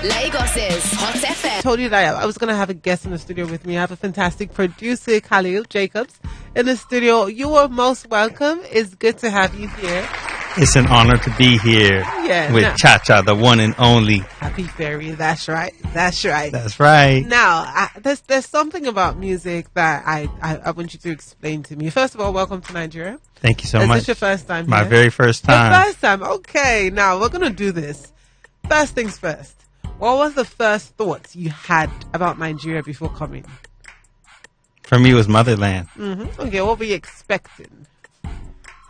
Lagos's Hotfm. I told you that I was going to have a guest in the studio with me. I have a fantastic producer, Khalil Jacobs, in the studio. You are most welcome. It's good to have you here. It's an honor to be here with Cha-Cha, the one and only. Happy Fairy. That's right. That's right. That's right. Now, there's something about music that I want you to explain to me. First of all, welcome to Nigeria. Thank you so much. Is this your first time My here? very first time. Your first time. Okay. Now, we're going to do this. First things first. What was the first thoughts you had about Nigeria before coming? For me, it was motherland. Mm-hmm. Okay, what were you expecting? I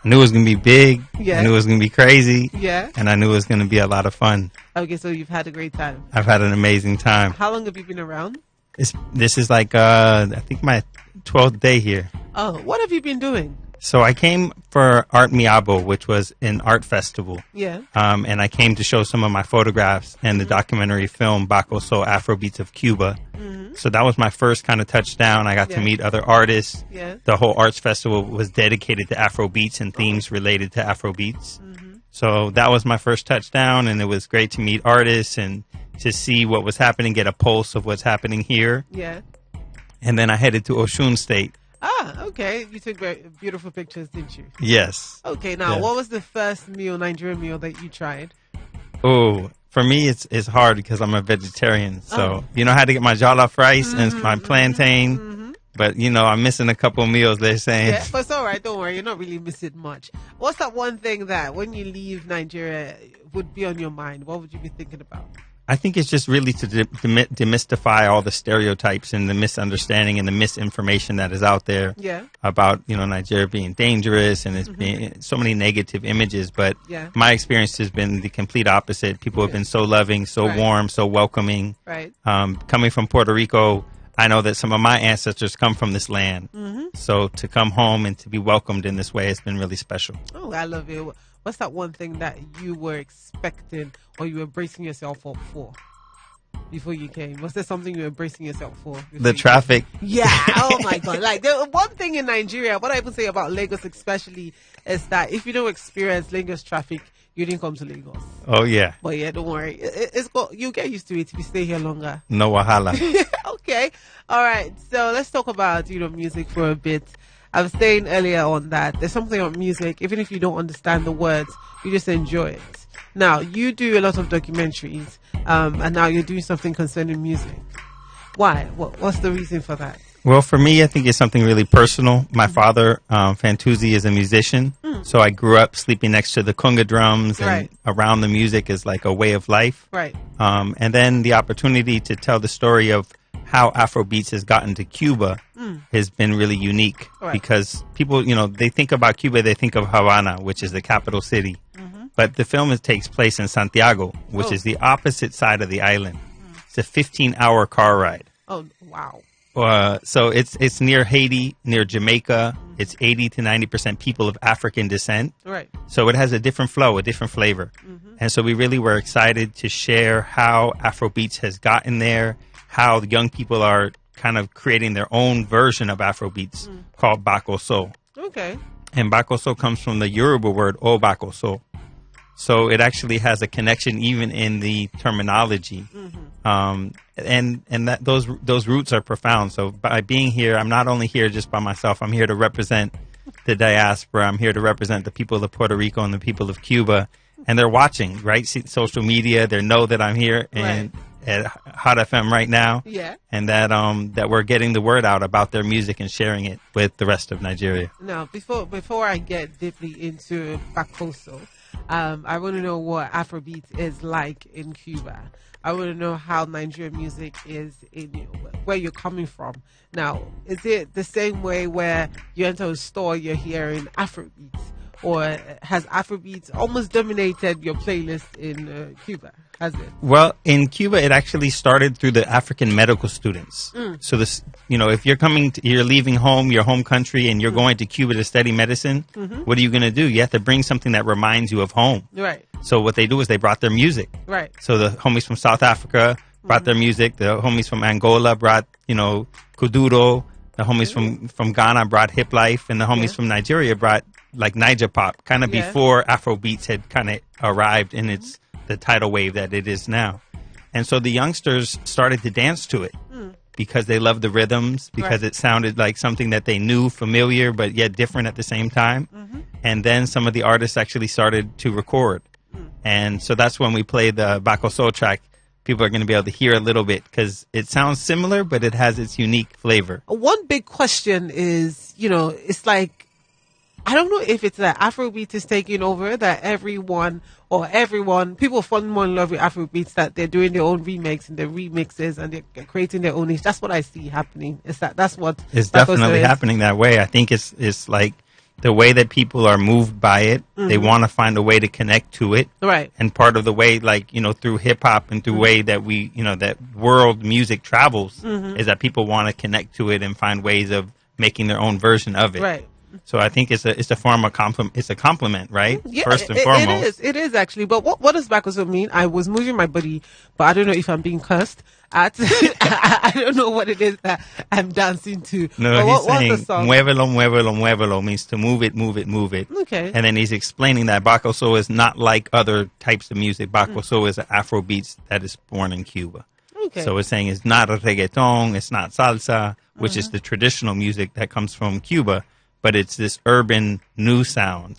knew it was going to be big. Yeah. I knew it was going to be crazy. Yeah. And I knew it was going to be a lot of fun. Okay, so you've had a great time. I've had an amazing time. How long have you been around? This is like, I think my 12th day here. Oh, what have you been doing? So I came for Art Miabo, which was an art festival. Yeah. And I came to show some of my photographs and the documentary film Bakoso Afrobeats of Cuba. Mm-hmm. So that was my first kind of touchdown. I got to meet other artists. Yeah. The whole arts festival was dedicated to Afrobeats and themes related to Afrobeats. Mm-hmm. So that was my first touchdown, and it was great to meet artists and to see what was happening, get a pulse of what's happening here. Yeah. And then I headed to Osun State. Ah, okay. You took very beautiful pictures, didn't you? Yes. Okay, now, Yes. What was the first Nigerian meal that you tried? Oh, for me, it's hard because I'm a vegetarian. So, you know, I had to get my jollof rice and my plantain. Mm-hmm. But, you know, I'm missing a couple meals, they're saying. Yeah, but it's all right. Don't worry. You're not really missing much. What's that one thing that when you leave Nigeria would be on your mind? What would you be thinking about? I think it's just really to demystify all the stereotypes and the misunderstanding and the misinformation that is out there about, you know, Nigeria being dangerous and it's being so many negative images. But my experience has been the complete opposite. People have been so loving, so warm, so welcoming. Right. Coming from Puerto Rico, I know that some of my ancestors come from this land. So to come home and to be welcomed in this way has been really special. Oh, I love it. What's that one thing that you were expecting or you were bracing yourself up for before you came? Was there something you were bracing yourself for? The traffic. Yeah. Oh, my God. Like, the one thing in Nigeria, what I would say about Lagos especially, is that if you don't experience Lagos traffic, you didn't come to Lagos. Oh, yeah. But yeah, don't worry. You'll get used to it if you stay here longer. No wahala. Okay. All right. So let's talk about, music for a bit. I was saying earlier on that there's something on music, even if you don't understand the words, you just enjoy it. Now, you do a lot of documentaries, and now you're doing something concerning music. Why? What's the reason for that? Well, for me, I think it's something really personal. My father, Fantuzzi, is a musician, so I grew up sleeping next to the conga drums, and around the music is like a way of life. Right. And then the opportunity to tell the story of how Afrobeats has gotten to Cuba has been really unique because people, they think about Cuba, they think of Havana, which is the capital city. But the film takes place in Santiago, which is the opposite side of the island. It's a 15-hour car ride. Oh, wow. So it's near Haiti, near Jamaica. It's 80 to 90% people of African descent. Right. So it has a different flow, a different flavor. And so we really were excited to share how Afrobeats has gotten there, how the young people are kind of creating their own version of Afrobeats called Bakoso. Okay. And Bakoso comes from the Yoruba word O Bakoso. So it actually has a connection even in the terminology. And that those roots are profound. So by being here, I'm not only here just by myself. I'm here to represent the diaspora. I'm here to represent the people of Puerto Rico and the people of Cuba. And they're watching, right? See, social media. They know that I'm here and at Hotfm right now. Yeah. And that we're getting the word out about their music and sharing it with the rest of Nigeria. Now, before I get deeply into Bakoso, I want to know what Afrobeat is like in Cuba. I want to know how Nigerian music is where you're coming from. Now, is it the same way where you enter a store, you're hearing Afrobeat? Or has Afrobeat almost dominated your playlist in Cuba? Has it? Well, in Cuba, it actually started through the African medical students. So this, if you're leaving home, your home country, and you're going to Cuba to study medicine, what are you going to do? You have to bring something that reminds you of home. Right. So what they do is they brought their music. Right. So the homies from South Africa brought their music. The homies from Angola brought, Kuduro. The homies from Ghana brought hip life, and the homies from Nigeria brought like Niger pop, kind of before Afrobeats had kind of arrived in the tidal wave that it is now. And so the youngsters started to dance to it because they loved the rhythms, because it sounded like something that they knew, familiar, but yet different at the same time. And then some of the artists actually started to record. And so that's when we played the Bakoso track. People are going to be able to hear a little bit because it sounds similar, but it has its unique flavor. One big question is, it's like, I don't know if it's that Afrobeat is taking over, that everyone, people falling more in love with Afrobeats, that they're doing their own remakes and their remixes and they're creating their own niche. That's what I see happening. That's what it's definitely happening that way. I think it's like the way that people are moved by it. They want to find a way to connect to it. Right. And part of the way, through hip hop and through way that we, that world music travels is that people want to connect to it and find ways of making their own version of it. Right. So I think it's a form of compliment. It's a compliment, right? Yeah, First and foremost. It is actually. But what does Bakoso mean? I was moving my body, but I don't know if I'm being cursed at. I don't know what it is that I'm dancing to. No, but he's saying what's the song? muévelo, muévelo, muévelo means to move it, move it, move it. Okay. And then he's explaining that Bakoso is not like other types of music. Bakoso is an Afrobeats that is born in Cuba. Okay. So it's saying it's not a reggaeton, it's not salsa, which is the traditional music that comes from Cuba. But it's this urban new sound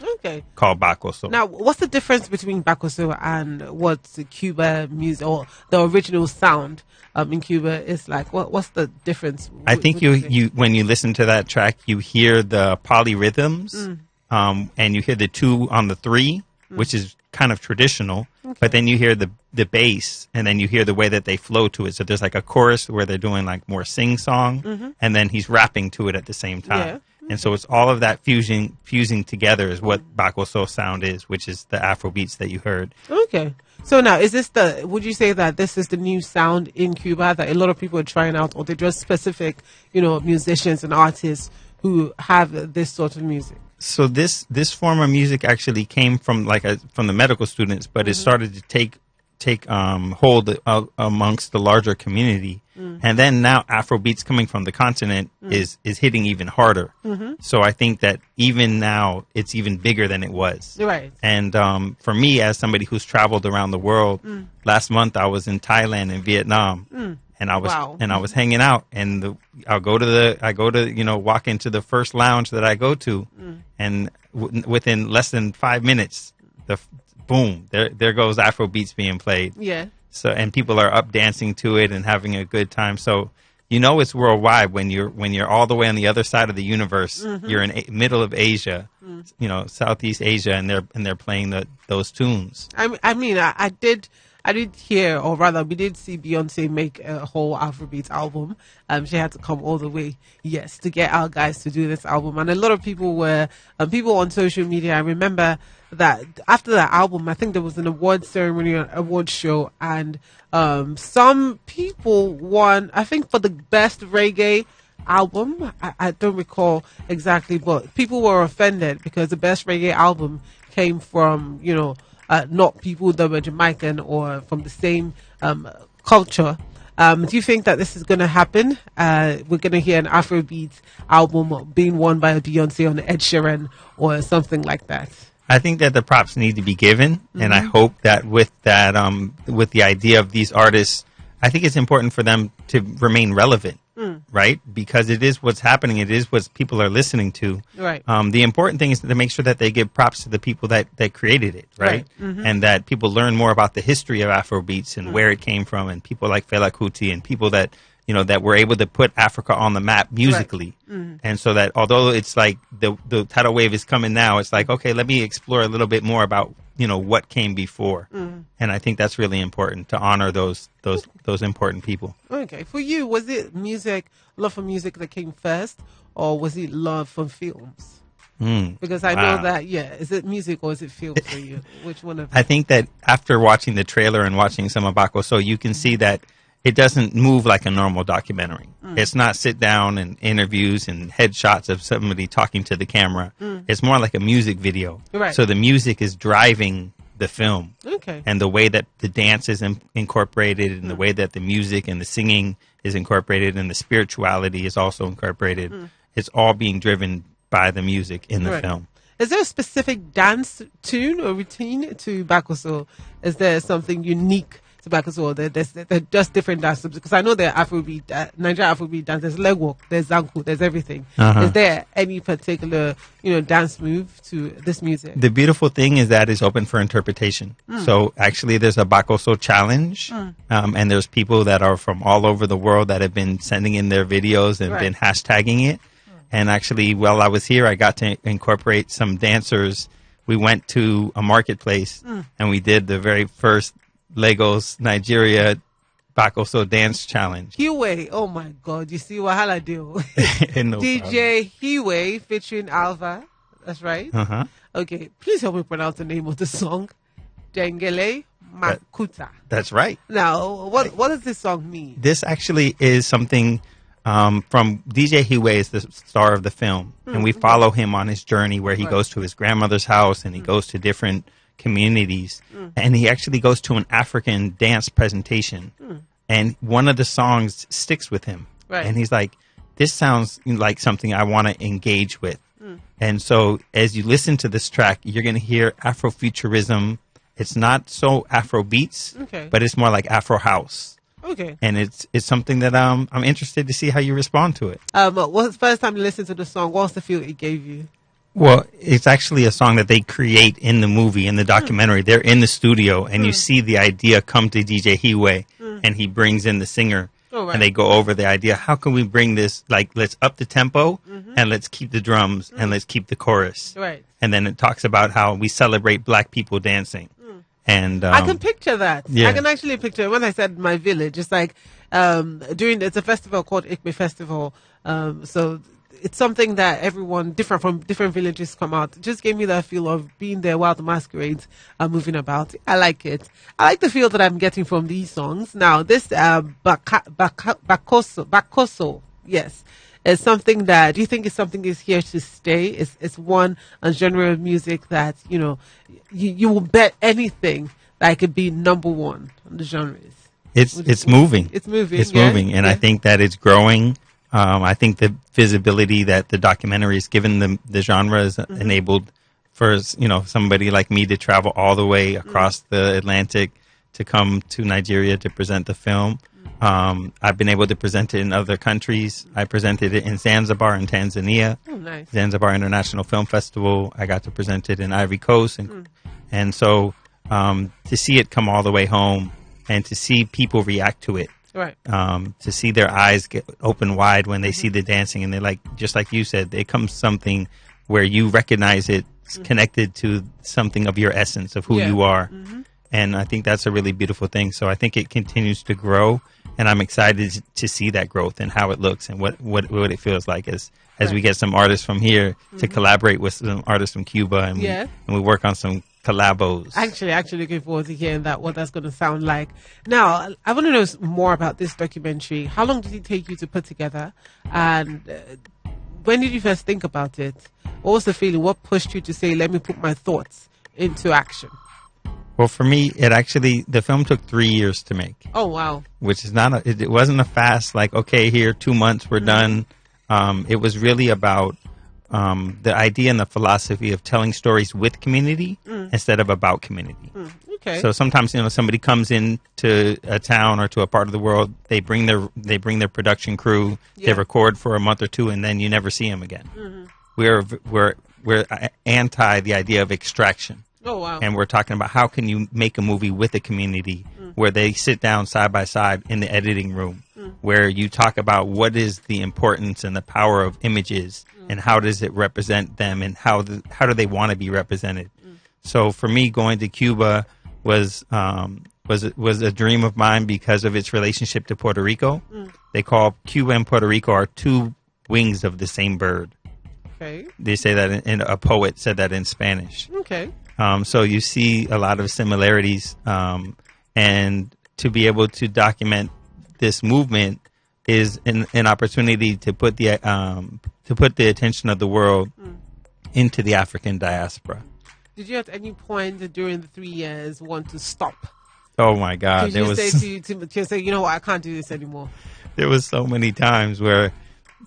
called Bakoso. Now, what's the difference between Bakoso and what the Cuba music or the original sound in Cuba is like? What's the difference? I think you when you listen to that track, you hear the polyrhythms, and you hear the 2 on the 3, which is kind of traditional. Okay. But then you hear the bass, and then you hear the way that they flow to it. So there's like a chorus where they're doing like more sing song, and then he's rapping to it at the same time. Yeah. And so it's all of that fusing together is what Bakoso sound is, which is the Afrobeats that you heard. Okay. So now, would you say that this is the new sound in Cuba that a lot of people are trying out, or they're just specific, musicians and artists who have this sort of music? So this form of music actually came from from the medical students, but it started to take hold amongst the larger community. And then now Afrobeats coming from the continent is hitting even harder. So I think that even now it's even bigger than it was. Right. And for me, as somebody who's traveled around the world, last month I was in Thailand and Vietnam. And I was hanging out, and I go to walk into the first lounge that I go to, and within less than 5 minutes, boom, there goes Afrobeats being played. Yeah. So, and people are up dancing to it and having a good time. So, it's worldwide when you're all the way on the other side of the universe. You're in middle of Asia, Southeast Asia, and they're playing those tunes. I did hear, or rather, we did see Beyonce make a whole Afrobeats album. She had to come all the way, to get our guys to do this album. And a lot of people were, people on social media, I remember that after that album, I think there was an award ceremony, an award show, and some people won, I think, for the best reggae album. I don't recall exactly, but people were offended because the best reggae album came from, not people that were Jamaican or from the same culture. Do you think that this is going to happen? We're going to hear an Afrobeat album being won by a Beyonce on Ed Sheeran or something like that? I think that the props need to be given, and I hope that with the idea of these artists, I think it's important for them to remain relevant, right? Because it is what's happening. It is what people are listening to. Right. The important thing is to make sure that they give props to the people that created it, right? And that people learn more about the history of Afrobeats and where it came from, and people like Fela Kuti and people that that were able to put Africa on the map musically. Right. And so that although it's like the tidal wave is coming now, it's like, okay, let me explore a little bit more about what came before. And I think that's really important to honor those important people. Okay, for you, was it love for music that came first, or was it love for films? Because I know that, is it music or is it film for you? Which one of them? I think that after watching the trailer and watching some of Bakoso, you can see that it doesn't move like a normal documentary. It's not sit down and interviews and headshots of somebody talking to the camera. It's more like a music video. Right. So the music is driving the film. Okay. And the way that the dance is incorporated, and the way that the music and the singing is incorporated, and the spirituality is also incorporated. It's all being driven by the music in the film. Is there a specific dance tune or routine to Bakoso? Is there something unique to Bakoso, they're just different dances? Because I know there are Afrobeat, Nigerian Afrobeat dance. There's leg walk, there's zanku, there's everything. Is there any particular, dance move to this music? The beautiful thing is that it's open for interpretation. So actually, there's a Bakoso challenge, and there's people that are from all over the world that have been sending in their videos and been hashtagging it. And actually, while I was here, I got to incorporate some dancers. We went to a marketplace and we did the very first Lagos, Nigeria Bakoso dance challenge. Hiwe, oh my God, you see Wahala Deal. No DJ Hiwe featuring Alva, that's right? Okay, please help me pronounce the name of the song. Dengele Makuta. That's right. Now, what does this song mean? This actually is something from DJ Hiwe is the star of the film, and we follow him on his journey where he goes to his grandmother's house and he goes to different communities, and he actually goes to an African dance presentation, and one of the songs sticks with him, and he's like, this sounds like something I want to engage with. And so as you listen to this track, you're going to hear Afrofuturism. It's not so Afro beats, but it's more like Afro house. Okay. And it's something that I'm interested to see how you respond to it. What's the first time you listened to the song? What's the feel it gave you? Well, it's actually a song that they create in the movie, in the documentary. They're in the studio, and you see the idea come to DJ Hiwe, and he brings in the singer, and they go over the idea. How can we bring this, like, let's up the tempo, and let's keep the drums, and let's keep the chorus. Right. And then it talks about how we celebrate black people dancing. And I can picture that. Yeah. I can actually picture it. When I said my village, it's like it's a festival called Ikpe Festival. So it's something that everyone from different villages come out. It just gave me that feel of being there while the masquerades are moving about. I like it. I like the feel that I'm getting from these songs. Now, this Bakoso, yes. Is something that, do you think it's something is here to stay? It's one genre of music that, you will bet anything that it could be number one on the genres. It's moving. It's moving. It's moving. And I think that it's growing. I think the visibility that the documentary has given the genre is enabled for, somebody like me to travel all the way across the Atlantic to come to Nigeria to present the film. I've been able to present it in other countries. I presented it in Zanzibar in Tanzania. Oh, nice. Zanzibar International Film Festival. I got to present it in Ivory Coast. And so to see it come all the way home and to see people react to it, right? To see their eyes get open wide when they see the dancing, and they're like, just like you said, it comes something where you recognize it's connected to something of your essence, of who you are. And I think that's a really beautiful thing. So I think it continues to grow, and I'm excited to see that growth and how it looks and what it feels like as we get some artists from here to collaborate with some artists from Cuba, and we work on some collabos. Actually looking forward to hearing what that's going to sound like. Now, I want to know more about this documentary. How long did it take you to put together? And when did you first think about it? What was the feeling? What pushed you to say, let me put my thoughts into action? Well, for me, the film took 3 years to make. Oh, wow. Which is it wasn't a fast, like, okay, here, 2 months, we're done. It was really about the idea and the philosophy of telling stories with community instead of about community. Okay. So sometimes, somebody comes into a town or to a part of the world, they bring their production crew, they record for a month or two, and then you never see them again. We're anti the idea of extraction. Oh, wow. And we're talking about how can you make a movie with a community where they sit down side by side in the editing room, where you talk about what is the importance and the power of images and how does it represent them and how do they want to be represented. So for me, going to Cuba was a dream of mine because of its relationship to Puerto Rico. They call Cuba and Puerto Rico are two wings of the same bird. Okay. They say that, and a poet said that in Spanish. Okay. So you see a lot of similarities, and to be able to document this movement is an opportunity to put the attention of the world into the African diaspora. Did you at any point during the 3 years want to stop? Oh my God! Did you say to say, you know what, I can't do this anymore? There was so many times where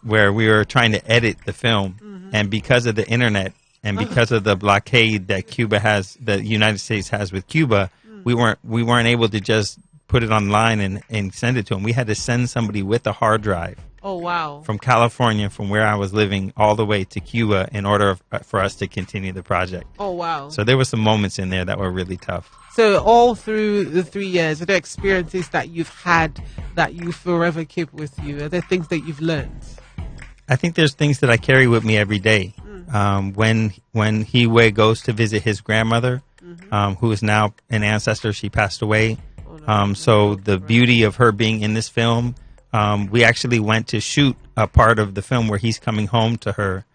we were trying to edit the film, and because of the internet. And because of the blockade that the United States has with Cuba, we weren't able to just put it online and send it to them. We had to send somebody with a hard drive. Oh, wow. From California, from where I was living, all the way to Cuba in order for us to continue the project. Oh, wow. So there were some moments in there that were really tough. So all through the 3 years, are there experiences that you've had that you forever keep with you? Are there things that you've learned? I think there's things that I carry with me every day. When Hiwe goes to visit his grandmother, who is now an ancestor, she passed away. So the beauty of her being in this film, we actually went to shoot a part of the film where he's coming home to her,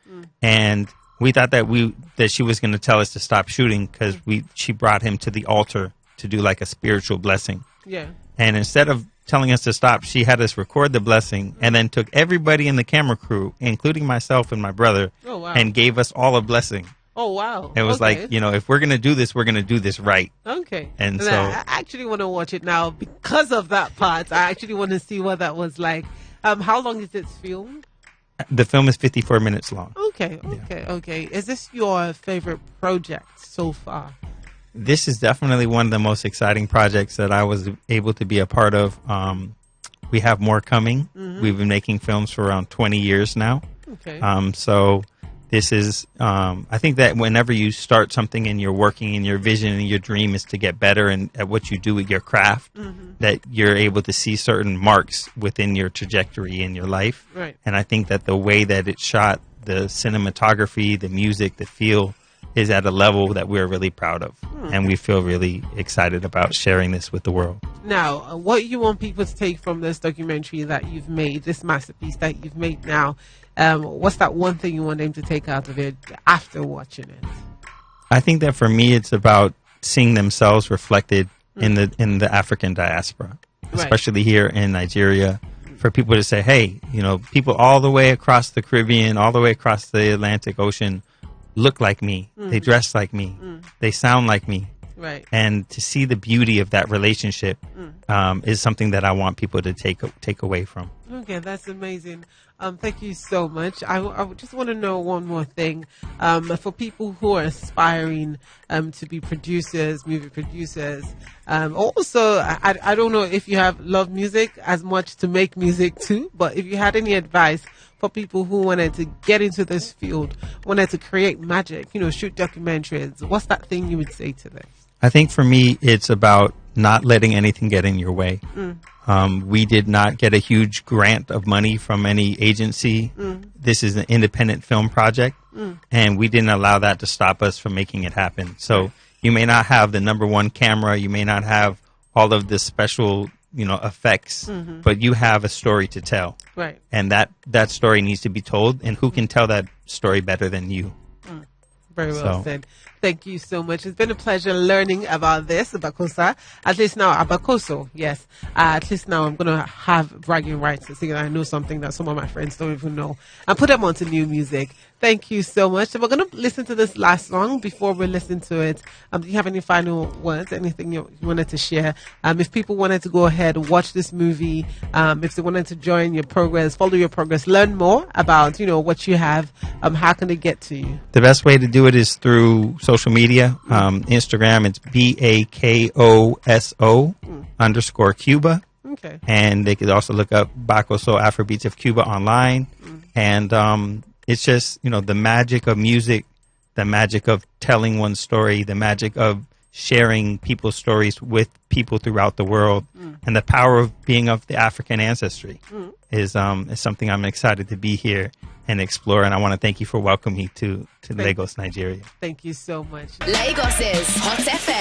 and we thought that she was going to tell us to stop shooting because she brought him to the altar to do like a spiritual blessing. Yeah. And instead of telling us to stop, she had us record the blessing and then took everybody in the camera crew, including myself and my brother, and gave us all a blessing. Oh, wow. It was like, if we're going to do this, we're going to do this right. Okay. And so I actually want to watch it now because of that part. I actually want to see what that was like. How long is it filmed? The film is 54 minutes long. Okay. Is this your favorite project so far? This is definitely one of the most exciting projects that I was able to be a part of. We have more coming. We've been making films for around 20 years now. Okay. So this is, I think that whenever you start something and you're working and your vision and your dream is to get better and at what you do with your craft, that you're able to see certain marks within your trajectory in your life. Right. And I think that the way that it's shot, the cinematography, the music, the feel is at a level that we're really proud of. And we feel really excited about sharing this with the world. Now, what you want people to take from this documentary that you've made, this masterpiece that you've made now, what's that one thing you want them to take out of it after watching it? I think that for me, it's about seeing themselves reflected in the African diaspora, especially here in Nigeria. For people to say, hey, people all the way across the Caribbean, all the way across the Atlantic Ocean look like me. They dress like me. They sound like me. Right. And to see the beauty of that relationship is something that I want people to take away from. Okay, that's amazing. Thank you so much. I just want to know one more thing. For people who are aspiring to be producers, movie producers, also, I don't know if you have loved music as much to make music too, but if you had any advice for people who wanted to get into this field, wanted to create magic, shoot documentaries, what's that thing you would say to them? I think for me, it's about not letting anything get in your way. We did not get a huge grant of money from any agency. This is an independent film project, and we didn't allow that to stop us from making it happen. So you may not have the #1 camera, you may not have all of the special effects, but you have a story to tell. Right. And that story needs to be told, and who can tell that story better than you? Very well said. Thank you so much. It's been a pleasure learning about this, Bakosa. At least now, Bakoso, yes. At least now I'm going to have bragging rights to see that I know something that some of my friends don't even know and put them onto new music. Thank you so much. So we're going to listen to this last song before we listen to it. Do you have any final words, anything you wanted to share? If people wanted to go ahead, watch this movie, if they wanted to join your progress, follow your progress, learn more about, what you have, how can they get to you? The best way to do it is through social media. Instagram, it's BAKOSO_Cuba. Okay. And they could also look up Bakoso Afrobeats of Cuba online. And it's just, the magic of music, the magic of telling one story, the magic of sharing people's stories with people throughout the world, and the power of being of the African ancestry is something I'm excited to be here and explore. And I want to thank you for welcoming me to Lagos, Nigeria. Thank you so much. Lagos is Hot FM.